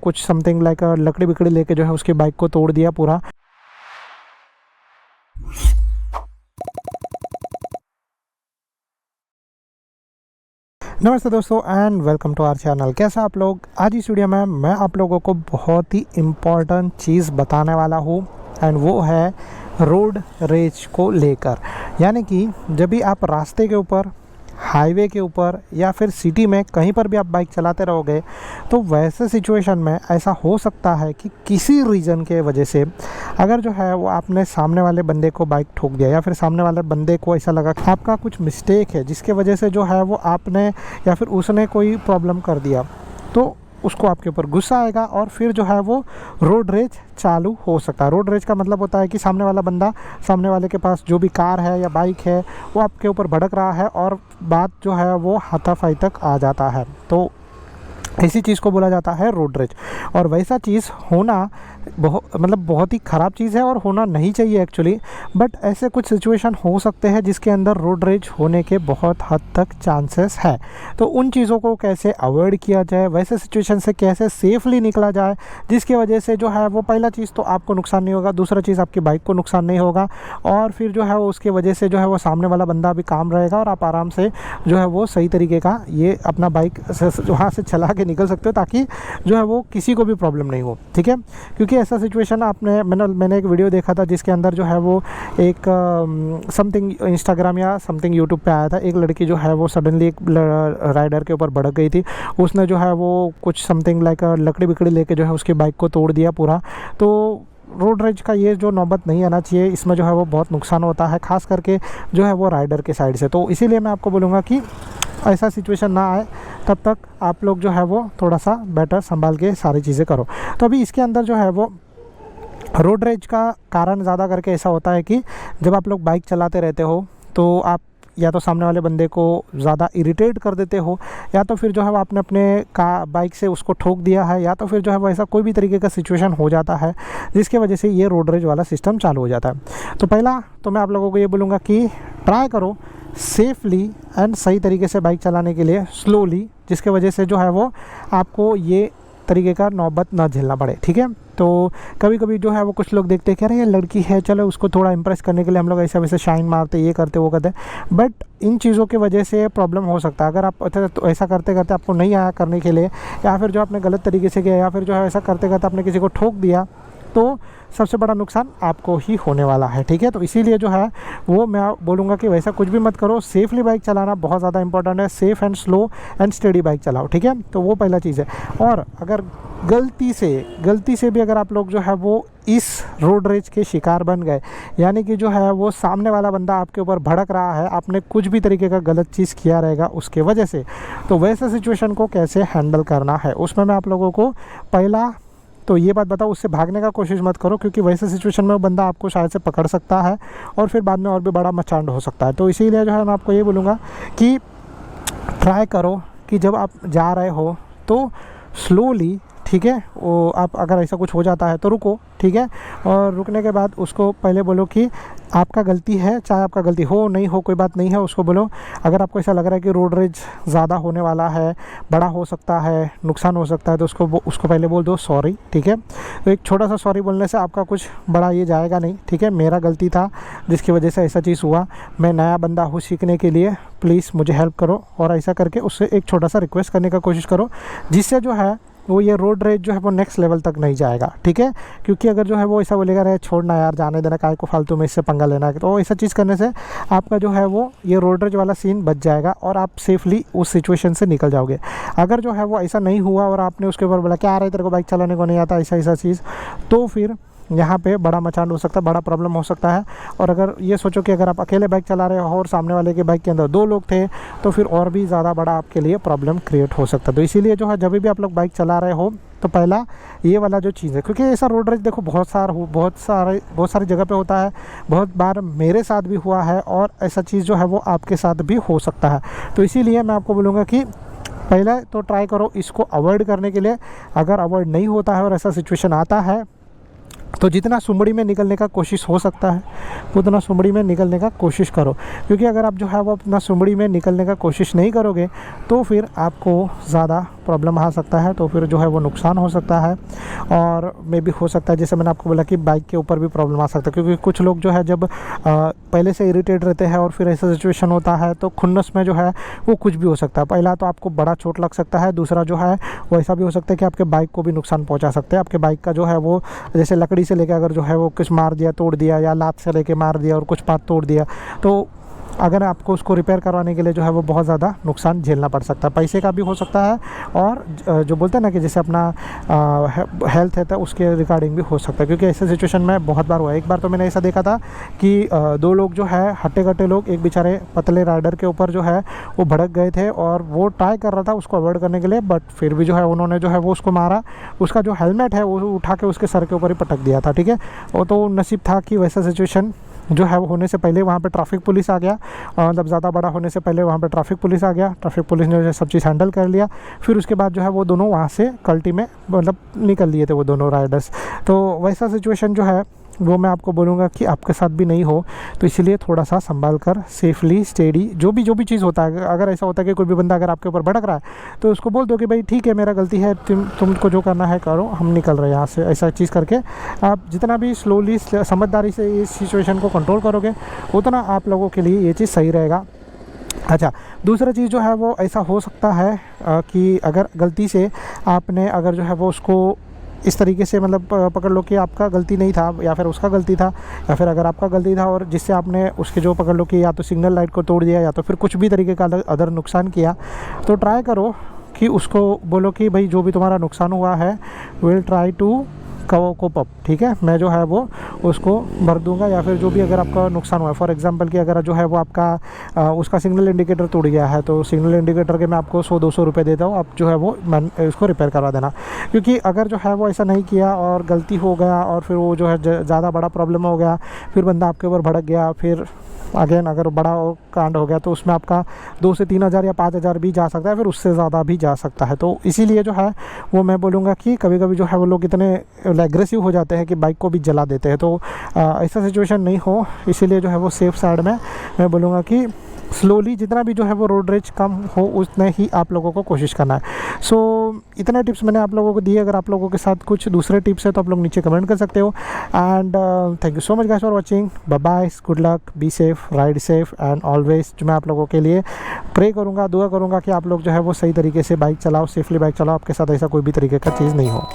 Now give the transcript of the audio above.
कुछ something like लकड़ी बिकड़ी लेके जो है उसकी बाइक को तोड़ दिया पूरा। नमस्ते दोस्तों and welcome to our channel. कैसे आप लोग? आज इस वीडियो में मैं आप लोगों को बहुत ही इम्पॉर्टेंट चीज़ बताने वाला हूँ एंड वो है रोड रेज को लेकर। यानी कि जब भी आप रास्ते के ऊपर, हाईवे के ऊपर या फिर सिटी में कहीं पर भी आप बाइक चलाते रहोगे तो वैसे सिचुएशन में ऐसा हो सकता है कि किसी रीज़न के वजह से अगर जो है वो आपने सामने वाले बंदे को बाइक ठोक दिया या फिर सामने वाले बंदे को ऐसा लगा कि आपका कुछ मिस्टेक है जिसके वजह से जो है वो आपने या फिर उसने कोई प्रॉब्लम कर दिया, तो उसको आपके ऊपर गुस्सा आएगा और फिर जो है वो रोड रेज चालू हो सकता है। रोड रेज का मतलब होता है कि सामने वाला बंदा, सामने वाले के पास जो भी कार है या बाइक है वो आपके ऊपर भड़क रहा है और बात जो है वो हाथापाई तक आ जाता है। तो इसी चीज़ को बोला जाता है रोड रेज। और वैसा चीज़ होना बहुत ही ख़राब चीज़ है और होना नहीं चाहिए एक्चुअली, बट ऐसे कुछ सिचुएशन हो सकते हैं जिसके अंदर रोड रेज होने के बहुत हद तक चांसेस है। तो उन चीज़ों को कैसे अवॉइड किया जाए, वैसे सिचुएशन से कैसे सेफली निकला जाए जिसकी वजह से जो है वो पहला चीज़ तो आपको नुकसान नहीं होगा, दूसरा चीज़ आपकी बाइक को नुकसान नहीं होगा और फिर जो है वो उसकी वजह से जो है वो सामने वाला बंदा भी काम रहेगा और आप आराम से जो है वो सही तरीके का ये अपना बाइक वहाँ से चला के निकल सकते हो ताकि जो है वो किसी को भी प्रॉब्लम नहीं हो। ठीक है, क्योंकि ऐसा सिचुएशन मैंने एक वीडियो देखा था जिसके अंदर जो है वो एक समथिंग इंस्टाग्राम या समथिंग यूट्यूब पे आया था। एक लड़की जो है वो सडनली एक राइडर के ऊपर भड़क गई थी। उसने जो है वो कुछ समथिंग लाइक लकड़ी बिकड़ी लेके जो है उसकी बाइक को तोड़ दिया पूरा। तो रोड रेज का ये जो नौबत नहीं आना चाहिए, इसमें जो है वो बहुत नुकसान होता है, ख़ास करके जो है वो राइडर के साइड से। तो इसीलिए मैं आपको बोलूँगा कि ऐसा सिचुएशन ना आए तब तक आप लोग जो है वो थोड़ा सा बेटर संभाल के सारी चीज़ें करो। तो अभी इसके अंदर जो है वो रोड रेज का कारण ज़्यादा करके ऐसा होता है कि जब आप लोग बाइक चलाते रहते हो तो आप या तो सामने वाले बंदे को ज़्यादा इरिटेट कर देते हो, या तो फिर जो है वो आपने अपने बाइक से उसको ठोक दिया है, या तो फिर जो है वो ऐसा कोई भी तरीके का सिचुएशन हो जाता है जिसके वजह से ये रोड रेज वाला सिस्टम चालू हो जाता है। तो पहला तो मैं आप लोगों को ये बोलूँगा कि ट्राई करो सेफली एंड सही तरीके से बाइक चलाने के लिए स्लोली, जिसके वजह से जो है वो आपको ये तरीके का नौबत ना झेलना पड़े। ठीक है, तो कभी कभी जो है वो कुछ लोग देखते हैं कि अरे ये लड़की है, चलो उसको थोड़ा इम्प्रेस करने के लिए हम लोग ऐसा वैसे शाइन मारते, ये करते वो करते, बट इन चीज़ों की वजह से प्रॉब्लम हो सकता है। अगर आप तो ऐसा करते करते आपको नहीं आया करने के लिए, या फिर जो आपने गलत तरीके से किया, या फिर जो है ऐसा करते करते आपने किसी को ठोक दिया, तो सबसे बड़ा नुकसान आपको ही होने वाला है। ठीक है, तो इसीलिए जो है वो मैं बोलूँगा कि वैसा कुछ भी मत करो। सेफली बाइक चलाना बहुत ज़्यादा इंपॉर्टेंट है। Safe and slow and steady bike चलाओ। ठीक है, तो वो पहला चीज़ है। और अगर गलती से भी अगर आप लोग जो है वो इस रोड रेज के शिकार बन गए, यानी कि जो है वो सामने वाला बंदा आपके ऊपर भड़क रहा है, आपने कुछ भी तरीके का गलत चीज़ किया रहेगा उसके वजह से, तो वैसे सिचुएशन को कैसे हैंडल करना है उसमें मैं आप लोगों को पहला तो ये बात बताओ, उससे भागने का कोशिश मत करो, क्योंकि वैसे सिचुएशन में वो बंदा आपको शायद से पकड़ सकता है और फिर बाद में और भी बड़ा मचांड हो सकता है। तो इसीलिए जो है मैं आपको ये बोलूँगा कि ट्राई करो कि जब आप जा रहे हो तो स्लोली, ठीक है, वो आप अगर ऐसा कुछ हो जाता है तो रुको। ठीक है, और रुकने के बाद उसको पहले बोलो कि आपका गलती है, चाहे आपका गलती हो नहीं हो कोई बात नहीं है, उसको बोलो। अगर आपको ऐसा लग रहा है कि रोड रेज ज़्यादा होने वाला है, बड़ा हो सकता है, नुकसान हो सकता है, तो उसको पहले बोल दो सॉरी। ठीक है, तो एक छोटा सा सॉरी बोलने से आपका कुछ बड़ा ये जाएगा नहीं। ठीक है, मेरा गलती था जिसकी वजह से ऐसा चीज़ हुआ, मैं नया बंदा हूँ सीखने के लिए, प्लीज़ मुझे हेल्प करो, और ऐसा करके उससे एक छोटा सा रिक्वेस्ट करने का कोशिश करो, जिससे जो है वो ये रोड रेज जो है वो नेक्स्ट लेवल तक नहीं जाएगा। ठीक है, क्योंकि अगर जो है वो ऐसा बोलेगा अरे छोड़ना यार, जाने देना, काय को फालतू में इससे पंगा लेना है, तो ऐसा चीज़ करने से आपका जो है वो ये रोड रेज वाला सीन बच जाएगा और आप सेफली उस सिचुएशन से निकल जाओगे। अगर जो है वो ऐसा नहीं हुआ और आपने उसके ऊपर बोला क्या आ रहा है तेरे को बाइक चलाने को नहीं आता, ऐसा चीज़, तो फिर यहाँ पे बड़ा मचान हो सकता है, बड़ा प्रॉब्लम हो सकता है। और अगर ये सोचो कि अगर आप अकेले बाइक चला रहे हो और सामने वाले के बाइक के अंदर 2 लोग थे, तो फिर और भी ज़्यादा बड़ा आपके लिए प्रॉब्लम क्रिएट हो सकता है। तो इसीलिए जो है जब भी आप लोग बाइक चला रहे हो तो पहला ये वाला जो चीज़ है, क्योंकि ऐसा रोड रेज देखो बहुत सारी जगह पे होता है, बहुत बार मेरे साथ भी हुआ है और ऐसा चीज़ जो है वो आपके साथ भी हो सकता है। तो इसीलिए मैं आपको बोलूँगा कि पहले तो ट्राई करो इसको अवॉइड करने के लिए। अगर अवॉइड नहीं होता है और ऐसा सिचुएशन आता है तो जितना सुमड़ी में निकलने का कोशिश हो सकता है उतना सुमड़ी में निकलने का कोशिश करो, क्योंकि अगर आप जो है वो अपना सुमड़ी में निकलने का कोशिश नहीं करोगे तो फिर आपको ज़्यादा प्रॉब्लम आ सकता है, तो फिर जो है वो नुकसान हो सकता है। और मे भी हो सकता है, जैसे मैंने आपको बोला कि बाइक के ऊपर भी प्रॉब्लम आ सकता है, क्योंकि कुछ लोग जो है जब पहले से इरिटेट रहते हैं और फिर ऐसा सिचुएशन होता है तो खुन्नस में जो है वो कुछ भी हो सकता है। पहला तो आपको बड़ा चोट लग सकता है, दूसरा जो है वो ऐसा भी हो सकता है कि आपके बाइक को भी नुकसान पहुँचा सकते हैं। आपके बाइक का जो है वो जैसे लकड़ी से लेकर अगर जो है वो कुछ मार दिया, तोड़ दिया, या लात से लेके मार दिया और कुछ पार्ट तोड़ दिया, तो अगर आपको उसको रिपेयर करवाने के लिए जो है वो बहुत ज़्यादा नुकसान झेलना पड़ सकता है, पैसे का भी हो सकता है। और जो बोलते हैं ना कि जैसे अपना हेल्थ है तो उसके रिगार्डिंग भी हो सकता है, क्योंकि ऐसे सिचुएशन में बहुत बार हुआ है। एक बार तो मैंने ऐसा देखा था कि दो लोग जो है हट्टे-कट्टे लोग एक बेचारे पतले राइडर के ऊपर जो है वो भड़क गए थे और वो ट्राई कर रहा था उसको अवॉइड करने के लिए, बट फिर भी जो है उन्होंने जो है वो उसको मारा। उसका जो हेलमेट है वो उठा के उसके सर के ऊपर ही पटक दिया था, ठीक है। वो तो नसीब था कि वैसा सिचुएशन जो है वो होने से पहले वहाँ पे ट्रैफिक पुलिस आ गया, मतलब ज़्यादा बड़ा होने से पहले वहाँ पे ट्रैफिक पुलिस आ गया। ट्रैफिक पुलिस ने सब चीज़ हैंडल कर लिया। फिर उसके बाद जो है वो दोनों वहाँ से कल्टी में मतलब निकल लिए थे वो दोनों राइडर्स। तो वैसा सिचुएशन जो है वो मैं आपको बोलूँगा कि आपके साथ भी नहीं हो, तो इसलिए थोड़ा सा संभाल कर सेफली स्टेडी जो भी चीज़ होता है। अगर ऐसा होता है कि कोई भी बंदा अगर आपके ऊपर भड़क रहा है तो उसको बोल दो कि भाई ठीक है मेरा गलती है, तुमको जो करना है करो, हम निकल रहे हैं यहाँ से। ऐसा चीज़ करके आप जितना भी स्लोली समझदारी से इस सिचुएशन को कंट्रोल करोगे उतना आप लोगों के लिए ये चीज़ सही रहेगा। अच्छा, दूसरा चीज़ जो है वो ऐसा हो सकता है कि अगर गलती से आपने अगर जो है वो उसको इस तरीके से मतलब पकड़ लो कि आपका गलती नहीं था या फिर उसका गलती था, या फिर अगर आपका गलती था और जिससे आपने उसके जो पकड़ लो कि या तो सिग्नल लाइट को तोड़ दिया या तो फिर कुछ भी तरीके का अदर नुकसान किया, तो ट्राई करो कि उसको बोलो कि भाई जो भी तुम्हारा नुकसान हुआ है will try to cope up, ठीक है, मैं जो है वो उसको भर दूंगा। या फिर जो भी अगर आपका नुकसान हुआ है, फॉर एग्जांपल कि अगर जो है वो आपका उसका सिग्नल इंडिकेटर टूट गया है तो सिग्नल इंडिकेटर के मैं आपको 100-200 रुपये देता हूँ, आप जो है वो उसको रिपेयर करवा देना। क्योंकि अगर जो है वो ऐसा नहीं किया और गलती हो गया और फिर वो जो है ज़्यादा बड़ा प्रॉब्लम हो गया, फिर बंदा आपके ऊपर भड़क गया, फिर अगेन अगर बड़ा कांड हो गया तो उसमें आपका 2 से 3 हज़ार या 5 हज़ार भी जा सकता है, फिर उससे ज़्यादा भी जा सकता है। तो इसीलिए जो है वो मैं बोलूँगा कि कभी कभी जो है वो लोग इतने एग्रेसिव हो जाते हैं कि बाइक को भी जला देते हैं। तो ऐसा सिचुएशन नहीं हो, इसीलिए जो है वो सेफ साइड में मैं बोलूँगा कि स्लोली जितना भी जो है वो रोड रेज कम हो उतने ही आप लोगों को कोशिश करना है। सो इतने टिप्स मैंने आप लोगों को दिए। अगर आप लोगों के साथ कुछ दूसरे टिप्स है तो आप लोग नीचे कमेंट कर सकते हो। And thank you so much guys for watching. Bye bye, good luck, be safe, ride safe and always जो मैं आप लोगों के लिए प्रे करूँगा, दुआ करूँगा कि आप लोग जो है वो सही तरीके से बाइक चलाओ, सेफली बाइक चलाओ, आपके साथ ऐसा कोई भी तरीके का चीज़ नहीं हो।